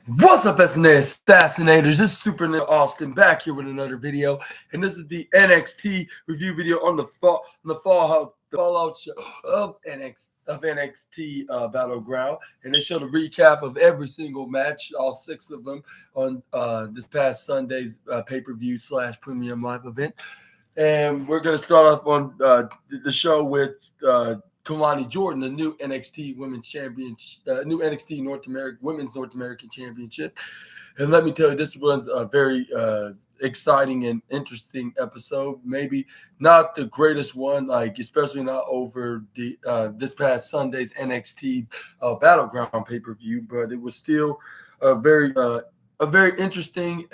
What's up, SNA Assassinators? This is Super Ninja Austin back here with another video, and this is the NXT review video on the fallout show of NXT Battleground, and they showed a recap of every single match, all six of them, on this past Sunday's pay-per-view / premium live event. And we're gonna start off on the show with Kalani Jordan, the new NXT Women's Champion, new NXT Women's North American Championship. And let me tell you, this was a very exciting and interesting episode. Maybe not the greatest one, especially not over the this past Sunday's NXT Battleground pay-per-view, but it was still a very interesting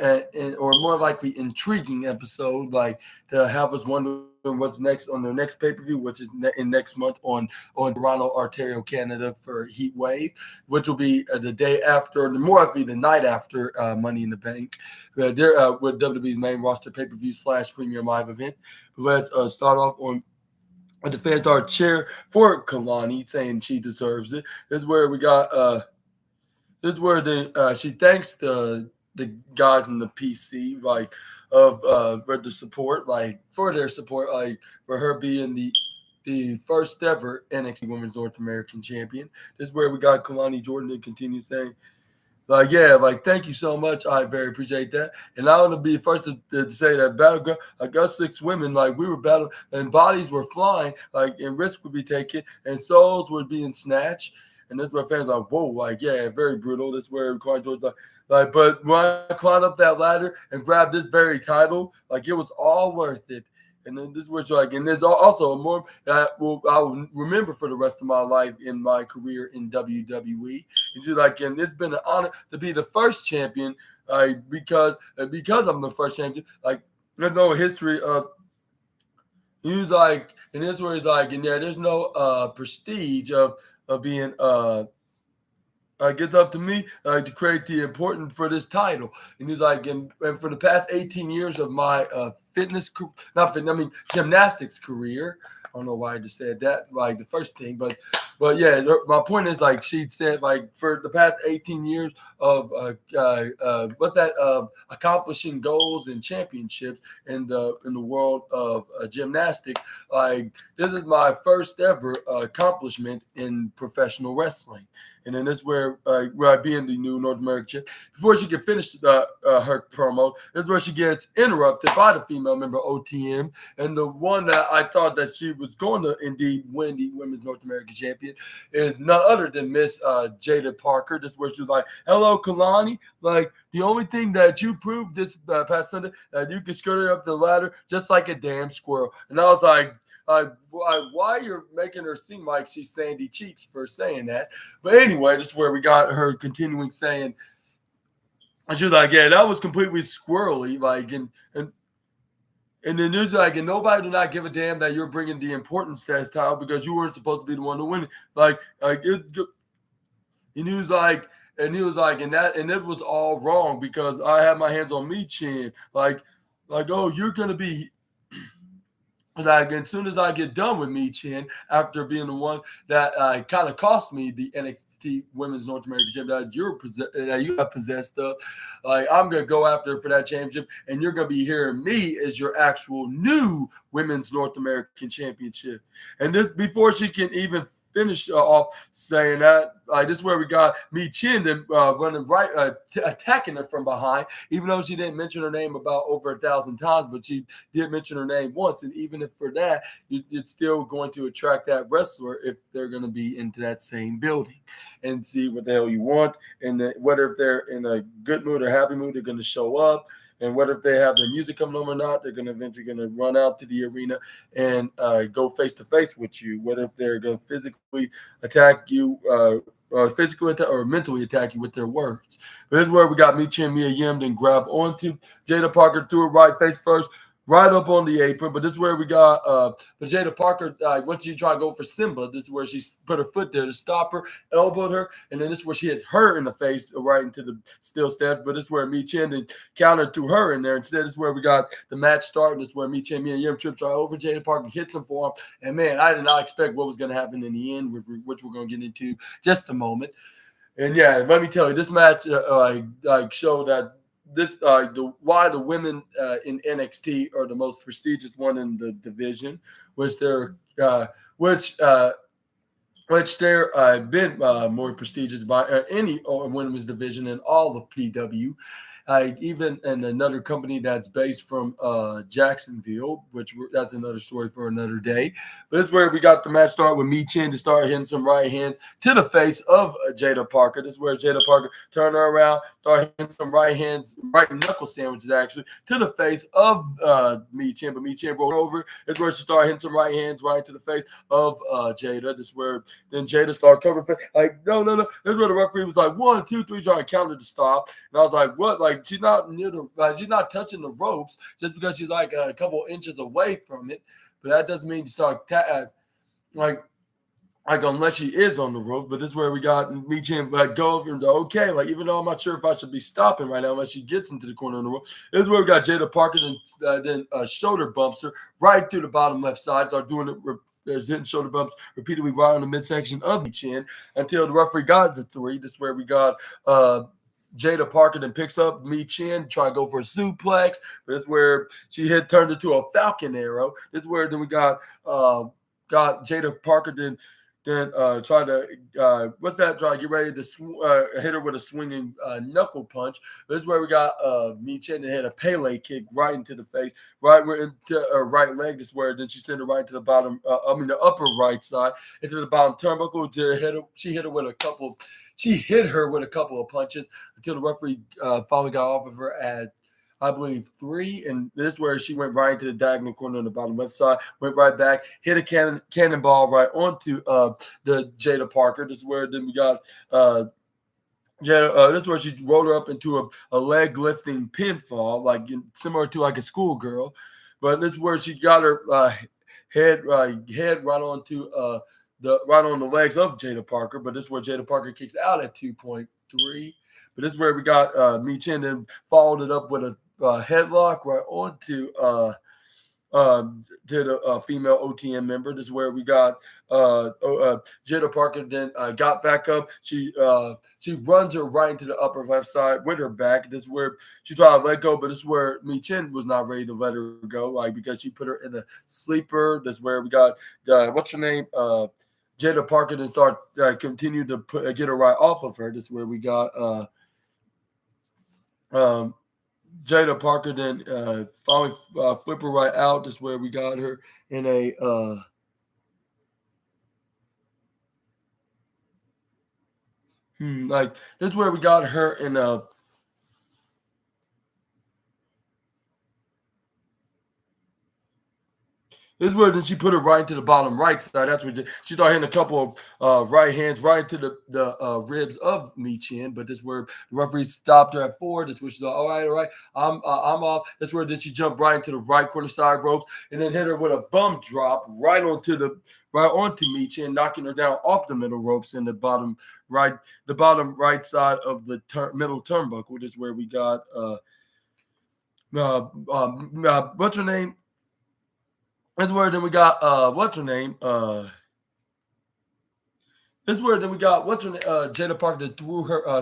or more likely intriguing episode, to have us wondering what's next on their next pay-per-view, which is in next month on Toronto, Ontario, Canada for Heat Wave, which will be the day after, more likely the night after Money in the Bank, with WWE's main roster pay-per-view / premium live event. Let's start off with the fan star cheer for Kalani, saying she deserves it. This is where we got this is where she thanks the guys in the PC, for the support, for their support, for her being the first ever NXT Women's North American Champion. This is where we got Kalani Jordan to continue saying, thank you so much. I very appreciate that. And I want to be the first to say that Battleground, us six women, we were battling, and bodies were flying, and risks would be taken, and souls were being snatched. And that's where fans are whoa, very brutal. This is where Kalani Jordan's but when I climbed up that ladder and grabbed this very title, it was all worth it. And then this was and there's also more that I will remember for the rest of my life in my career in WWE. It's just and it's been an honor to be the first champion, because I'm the first champion. There's no history of. He was and this where he's there's no prestige of being it's up to me to create the importance for this title. And he's and for the past 18 years of my gymnastics career. I don't know why I just said that, the first thing, but yeah, my point is, she said, for the past 18 years of accomplishing goals and championships in the world of gymnastics, this is my first ever accomplishment in professional wrestling. And then this is where being the new North American champ, before she can finish her promo, this is where she gets interrupted by the female member OTM, and the one that I thought that she was going to indeed win the Women's North American Champion is none other than Miss Jada Parker. This is where she was "Hello, Kalani. The only thing that you proved this past Sunday that you can skirt her up the ladder just like a damn squirrel." And I was why you're making her seem like she's Sandy Cheeks for saying that? But anyway, this is where we got her continuing saying, and she was that was completely squirrely, and then there's and nobody do not give a damn that you're bringing the importance to this title because you weren't supposed to be the one to win it. And he was and it was all wrong because I had my hands on me chin, oh, you're gonna be. As soon as I get done with me, Chin, after being the one that kind of cost me the NXT Women's North American Championship that you have possessed of, I'm going to go after for that championship, and you're going to be hearing me as your actual new Women's North American Championship. And this before she can even finish off saying that, this is where we got me Chin running right, attacking her from behind, even though she didn't mention her name about over 1,000 times, but she did mention her name once. And even if for that, it's still going to attract that wrestler if they're going to be into that same building and see what the hell you want. And whether if they're in a good mood or happy mood, they're going to show up. And whether if they have their music coming on or not, they're going to eventually run out to the arena and go face to face with you. Whether if they're going to physically attack you, or mentally attack you with their words. But this is where we got Mia Yim, then grab onto Jada Parker, threw it right face first, right up on the apron. But this is where we got Jada Parker, once she tried to go for Simba, this is where she put her foot there to stop her, elbowed her, and then this is where she hit her in the face right into the steel steps. But this is where Chin then countered to her in there. Instead, this is where we got the match starting. This is where Mia Yim trips right over Jada Parker, hits him for him. And man, I did not expect what was going to happen in the end, which we're going to get into just a moment. And yeah, let me tell you, this match like showed that why the women in NXT are the most prestigious one in the division, which they're which they're been more prestigious by any women's division in all of PW. Even in another company that's based from Jacksonville, that's another story for another day. But this is where we got the match start with Mi Chin to start hitting some right hands to the face of Jada Parker. This is where Jada Parker turned her around, started hitting some right hands, right knuckle sandwiches actually, to the face of Mi Chin. But Mi Chin rolled over. This is where she started hitting some right hands right to the face of Jada. This is where then Jada started covering face. Like, no. This is where the referee was like, 1, 2, 3, trying to counter to stop. And I was like, what? Like, she's not near she's not touching the ropes just because she's like a couple inches away from it. But that doesn't mean you start like unless she is on the rope. But this is where we got Mi Chin go over and okay. Like, even though I'm not sure if I should be stopping right now unless she gets into the corner on the rope. This is where we got Jada Parker then shoulder bumps her right through the bottom left side. Start doing it. There's hitting shoulder bumps repeatedly right on the midsection of Mi Chin until the referee got the 3. This is where we got Jada Parker then picks up Mi Chin, try to go for a suplex. But this is where she turned into a Falcon Arrow. This is where then we got Jada Parker then try to try to get ready to hit her with a swinging knuckle punch. This is where we got Mi Chin to hit a Pele kick right into the face, right into her right leg. This is where then she sent her right to the bottom, the upper right side into the bottom turnbuckle to hit her. She hit her with a couple of punches until the referee finally got off of her at, I believe, 3. And this is where she went right into the diagonal corner on the bottom left side, went right back, hit a cannonball right onto the Jada Parker. This is where then we got Jada. This is where she rolled her up into a leg lifting pinfall, like similar to like a schoolgirl. But this is where she got her head right onto right on the legs of Jada Parker. But this is where Jada Parker kicks out at 2.3. But this is where we got Mi Chin and followed it up with a headlock right onto to the female OTM member. This is where we got Jada Parker then got back up. She runs her right into the upper left side with her back. This is where she tried to let go, but this is where Mi Chin was not ready to let her go, like because she put her in a sleeper. This is where we got what's her name? Jada Parker then continue to get her right off of her. This is where we got Jada Parker then finally flip her right out. This is where we got her in a like this is where we got her in a This is where then she put her right into the bottom right side. That's where she started hitting a couple of right hands right into the ribs of Mi Chin. But this is where the referee stopped her at 4. This is where she's like, all right, I'm off. That's where then she jumped right into the right corner side ropes and then hit her with a bum drop right onto Mi Chin, knocking her down off the middle ropes in the bottom right side of the middle turnbuckle. This is where we got what's her name? That's where then we got what's her name? That's where then we got what's her name? Jada Parker that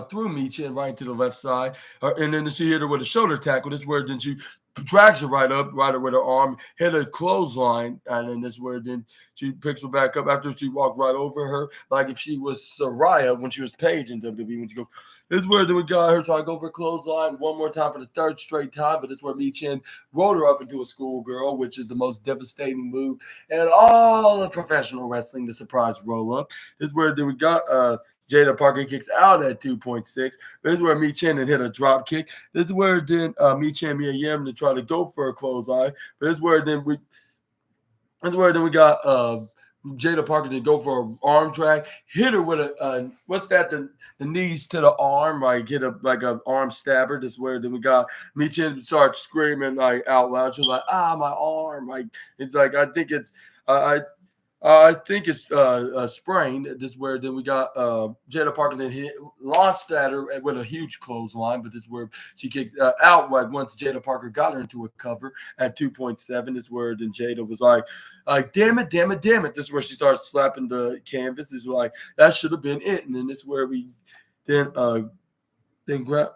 threw Mi Chin right to the left side, and then she hit her with a shoulder tackle. This is where then she drags her right up, right with her arm, hit a clothesline, and then this is where then she picks her back up after she walked right over her, like if she was Saraya when she was Paige in WWE. When she goes, this is where then we got her trying to go for a clothesline one more time for the 3rd straight time, but this is where Mi Chin rolled her up into a schoolgirl, which is the most devastating move in all of professional wrestling, the surprise roll up. This is where then we got Jada Parker kicks out at 2.6. This is where Mi Chin had hit a drop kick. This is where then Mi Chin Mia Yim to try to go for a clothesline. But this is where then we got Jada Parker to go for an arm drag, hit her with a what's that? The knees to the arm, like hit a like an arm stabber. This is where then we got Mi Chin start screaming like out loud. She's like, my arm. Like it's like I think it's a sprain. This is where then we got Jada Parker then launched at her with a huge clothesline, but this is where she kicks out right once Jada Parker got her into a cover at 2.7. This is where then Jada was like, damn it. This is where she starts slapping the canvas. This is like, that should have been it. And then this is where we then grab.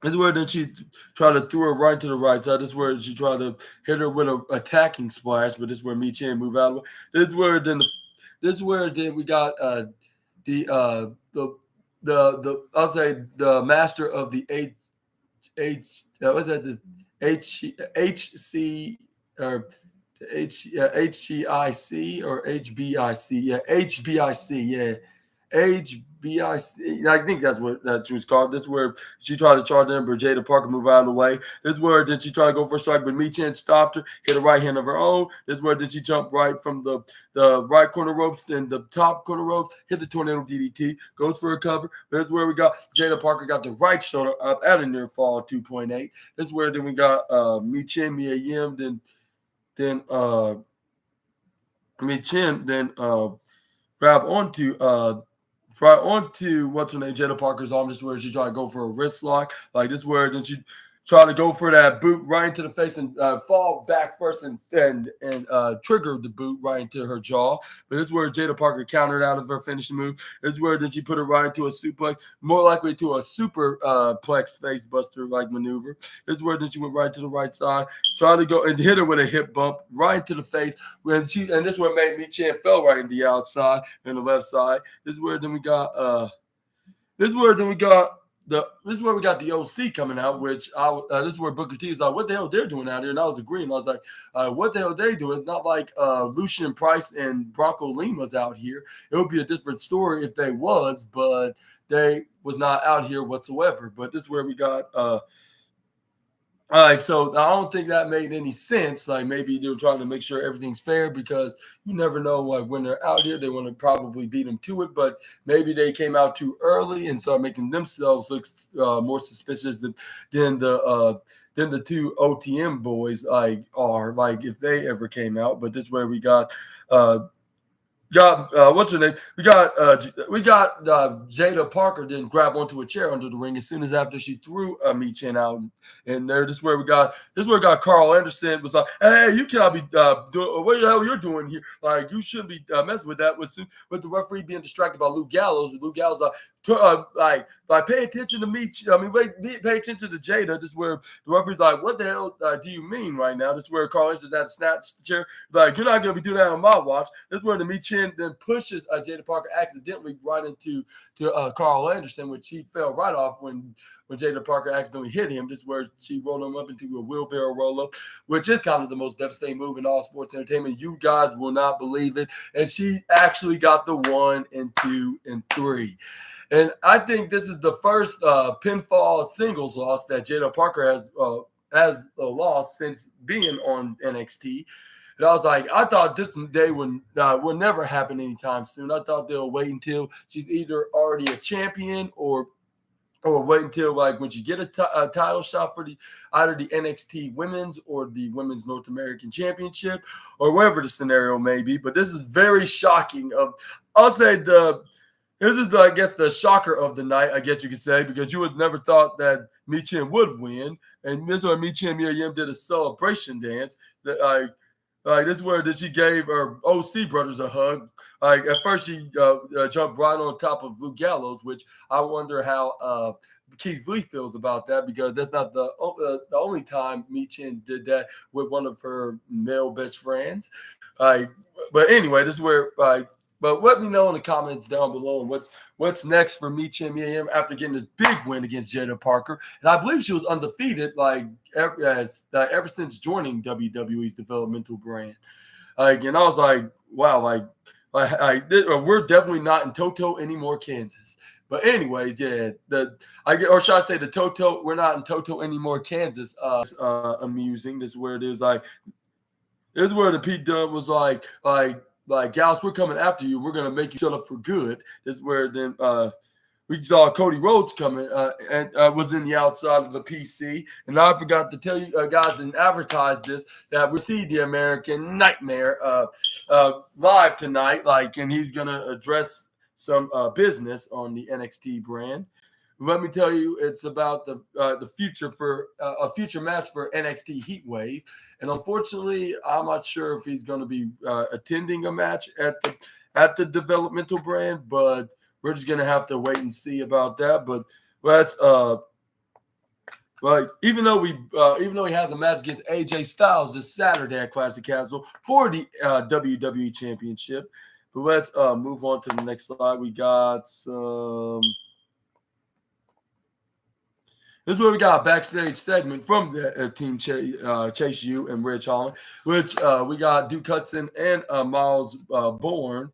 This is where then she tried to throw her right to the right side. This is where she tried to hit her with an attacking splash, but this is where Michin moved out of it. This is where then we got the I'll say the master of the what's that, this HC or HCIC or HBIC, yeah, HBIC, yeah, HBIC. I think that's what that was called. This is where she tried to charge in, but Jada Parker moved out of the way. This is where did she try to go for a strike, but Michin stopped her, hit a right hand of her own. This is where did she jump right from the right corner ropes, then the top corner ropes, hit the tornado DDT, goes for a cover. This is where we got Jada Parker got the right shoulder up at a near fall 2.8. This is where then we got Michin, Mia Yim, then Michin grab onto what's her name, Jada Parker's arm. This is where she tried to go for a wrist lock. Like this is where then she tried to go for that boot right into the face and fall back first and trigger the boot right into her jaw. But this is where Jada Parker countered out of her finishing move. This is where then she put her right into a suplex, more likely to a superplex face buster like maneuver. This is where then she went right to the right side, tried to go and hit her with a hip bump right into the face. And this is where made Michin fell right in the outside and the left side. This is where then we got this is where we got the OC coming out, which this is where Booker T is like, what the hell they're doing out here? And I was agreeing. I was like, what the hell they doing? It's not like Lucian Price and Bronco Lima's out here. It would be a different story if they was, but they was not out here whatsoever. But this is where we got all right, so I don't think that made any sense. Like maybe they're trying to make sure everything's fair because you never know. Like when they're out here, they want to probably beat them to it, but maybe they came out too early and started making themselves look more suspicious than the two OTM boys are. Like if they ever came out. But this is where we got what's her name? We got Jada Parker didn't grab onto a chair under the ring as soon as after she threw Michin out. And this is where we got Carl Anderson was like, hey, you cannot be doing what the hell you're doing here. Like you shouldn't be messing with that with the referee being distracted by Luke Gallows. Luke Gallows like pay attention to me. I mean, pay attention to Jada. This is where the referee's like, what the hell do you mean right now? This is where Carl Anderson had to snatch the chair. Like, you're not going to be doing that on my watch. This is where the Michin then pushes Jada Parker accidentally right into Carl Anderson, which he fell right off when Jada Parker accidentally hit him. This is where she rolled him up into a wheelbarrow roll-up, which is kind of the most devastating move in all sports entertainment. You guys will not believe it. And she actually got the 1 and 2 and 3. And I think this is the first pinfall singles loss that Jada Parker has lost since being on NXT. And I was like, I thought this day would never happen anytime soon. I thought they'll wait until she's either already a champion or wait until like when you get a title shot for either the NXT Women's or the Women's North American Championship or wherever the scenario may be. But this is very shocking. I'll say this is, I guess, the shocker of the night, I guess you could say, because you would never thought that Michin would win. And this is where Michin Mia Yim did a celebration dance. This is where she gave her OC brothers a hug. Like at first, she jumped right on top of Luke Gallows, which I wonder how Keith Lee feels about that, because that's not the only time Michin did that with one of her male best friends. But anyway, this is where But let me know in the comments down below what's next for Michin Mia Yim after getting this big win against Jada Parker. And I believe she was undefeated ever since joining WWE's developmental brand. And I was like, wow, we're definitely not in Toto anymore, Kansas. But anyways, yeah, or should I say the Toto? We're not in Toto anymore, Kansas. Amusing. This is where it is like. This is where the Pete Dunne was like, Gals, we're coming after you. We're gonna make you shut up for good. This is where then we saw Cody Rhodes coming and was in the outside of the PC. And I forgot to tell you guys and advertise this that we see the American Nightmare live tonight. And he's gonna address some business on the NXT brand. Let me tell you, it's about the future for a future match for NXT Heatwave. And unfortunately, I'm not sure if he's going to be attending a match at the developmental brand. But we're just gonna have to wait and see about that. But let's Right, even though he has a match against AJ Styles this Saturday at Classic Castle for the WWE Championship. But let's move on to the next slide. We got some. This is where we got a backstage segment from the team Chase U and Rich Holland, which we got Duke Hudson and Miles Bourne.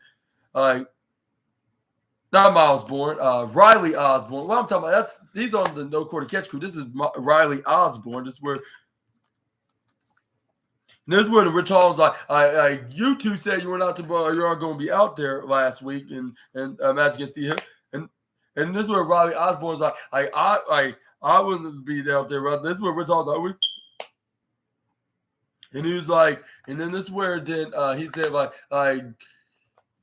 Not Miles Bourne, Riley Osborne. What I'm talking about, he's on the No Quarter Catch crew. This is Riley Osborne. This is where the Rich Holland's like, you two said you were not going to be out there last week and match against the and this is where Riley Osborne's like, I wouldn't be out there. Right? This is where Rich Holland's like, and he was like, and then this is where then he said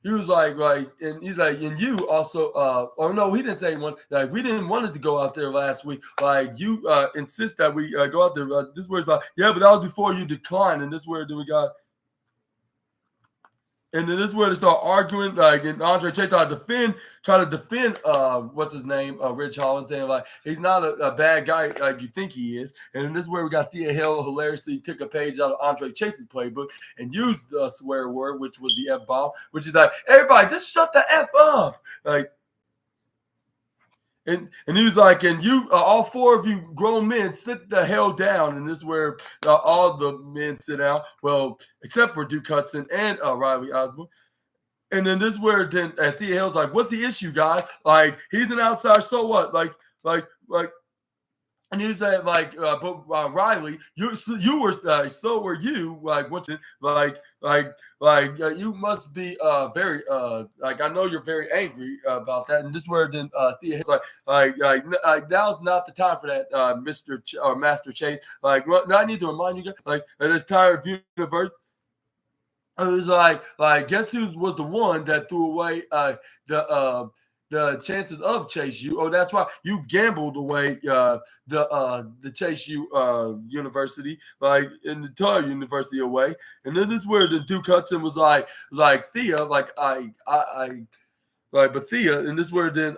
he was like, and he's like, and you also, or no, he didn't say one. Like, we didn't want it to go out there last week. Like, you insist that we go out there. This is where it's like, yeah, but that was before you declined. And this is where then we got, and then this is where they start arguing. Like, and Andre Chase try to defend, what's his name, Rich Holland, saying like he's not a bad guy like you think he is. And then this is where we got Thea Hill hilariously took a page out of Andre Chase's playbook and used the swear word, which was the F-bomb, which is like, everybody just shut the F up. Like, and he was like, and you, all four of you grown men, sit the hell down. And this is where all the men sit down. Well, except for Duke Hudson and Riley Osborne. And then this is where then Thea Hill's like, what's the issue, guys? Like, he's an outsider, so what? Like, and he said, like, but Riley, you were, so were you, like, what's it, you must be very, like, I know you're very angry about that. And this is where then Thea Hill's like, now's not the time for that, or Master Chase. Like, I need to remind you guys, like, at this tired universe. It was like, guess who was the one that threw away the chances of Chase U? Oh, that's right, you gambled away the Chase U University, like in the entire university away. And then this is where the Duke Hudson was like Thea, like but Thea, and this is where then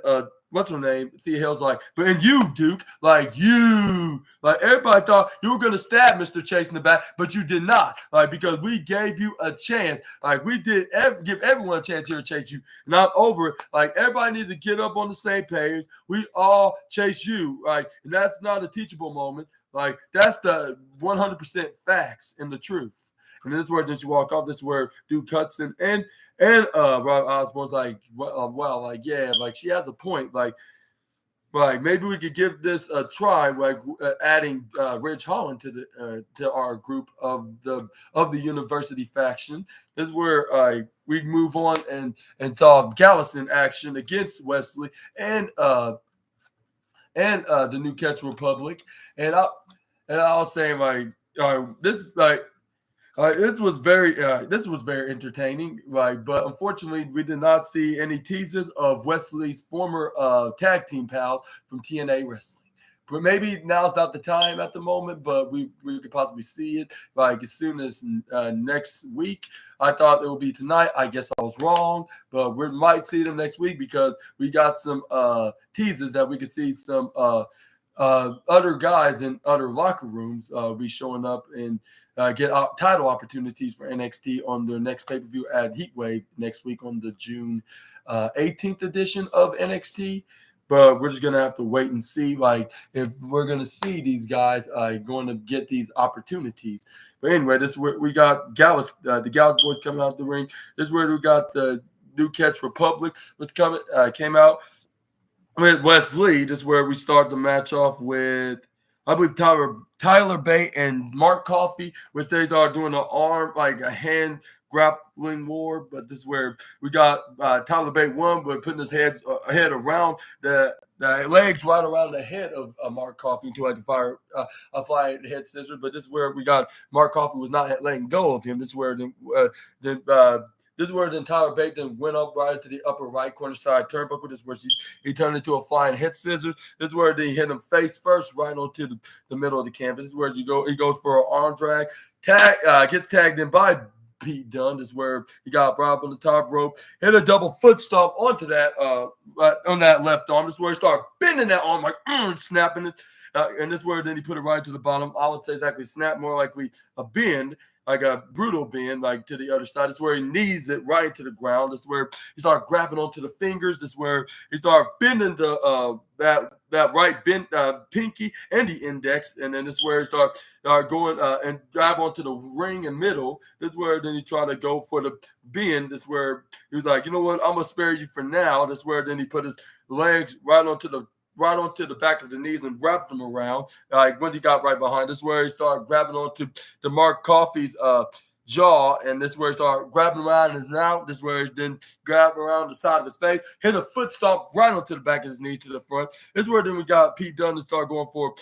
what's her name? Thea Hill's like, but and you, Duke, like everybody thought you were gonna stab Mr. Chase in the back, but you did not, like, because we gave you a chance, like we did give everyone a chance here to chase you. Not over it. Like, everybody needs to get up on the same page. We all chase you, like, and that's not a teachable moment. Like, that's the 100% facts and the truth. And this is where then she walk off. This is where Duke Hudson and Rob Osborne's like, well, like, yeah, like she has a point. Like maybe we could give this a try, like adding Rich Holland to our group of the university faction. This is where we move on and saw Gallus in action against Wesley and the New Catch Republic. And I was saying this is like. This was very entertaining, right? But unfortunately, we did not see any teasers of Wesley's former tag team pals from TNA Wrestling. But maybe now's not the time at the moment, but we could possibly see it like as soon as next week. I thought it would be tonight. I guess I was wrong, but we might see them next week because we got some teasers that we could see some other guys in other locker rooms be showing up and get title opportunities for NXT on their next pay-per-view at Heatwave next week on the June 18th edition of NXT. But we're just going to have to wait and see, like, if we're going to see these guys going to get these opportunities. But anyway, this is where we got Gallus, the Gallus boys coming out the ring. This is where we got the New Catch Republic, which came out with Wesley. This is where we start the match off with, I believe, Tyler Bate and Mark Coffey, which they are doing a hand grappling war. But this is where we got Tyler Bate won, but putting his head around the legs right around the head of Mark Coffey until I could fire a flying head scissors. But this is where we got Mark Coffey was not letting go of him. This is where this is where then Tyler Bate then went up right to the upper right corner side turnbuckle. This is where he turned into a flying head scissors. This is where then he hit him face first right onto the middle of the canvas. This is where he goes for an arm drag. Gets tagged in by Pete Dunne. This is where he got Rob on the top rope, hit a double foot stomp onto that on that left arm. This is where he started bending that arm, like snapping it. And this is where then he put it right to the bottom. I would say exactly snap, more likely a bend, like a brutal bend, like to the other side. This is where he knees it right to the ground. This is where he started grabbing onto the fingers. This is where he started bending the that right bent pinky and the index. And then this is where he started going and grab onto the ring and middle. This is where then he tried to go for the bend. This is where he was like, you know what, I'm going to spare you for now. This is where then he put his legs right onto the back of the knees and wrapped them around. Like when he got right behind, this is where he started grabbing onto the Mark Coffey's jaw, and this is where he started grabbing around his mouth. This is where he then grabbed around the side of his face, hit a foot stomp right onto the back of his knee to the front. This is where then we got Pete Dunne to start going for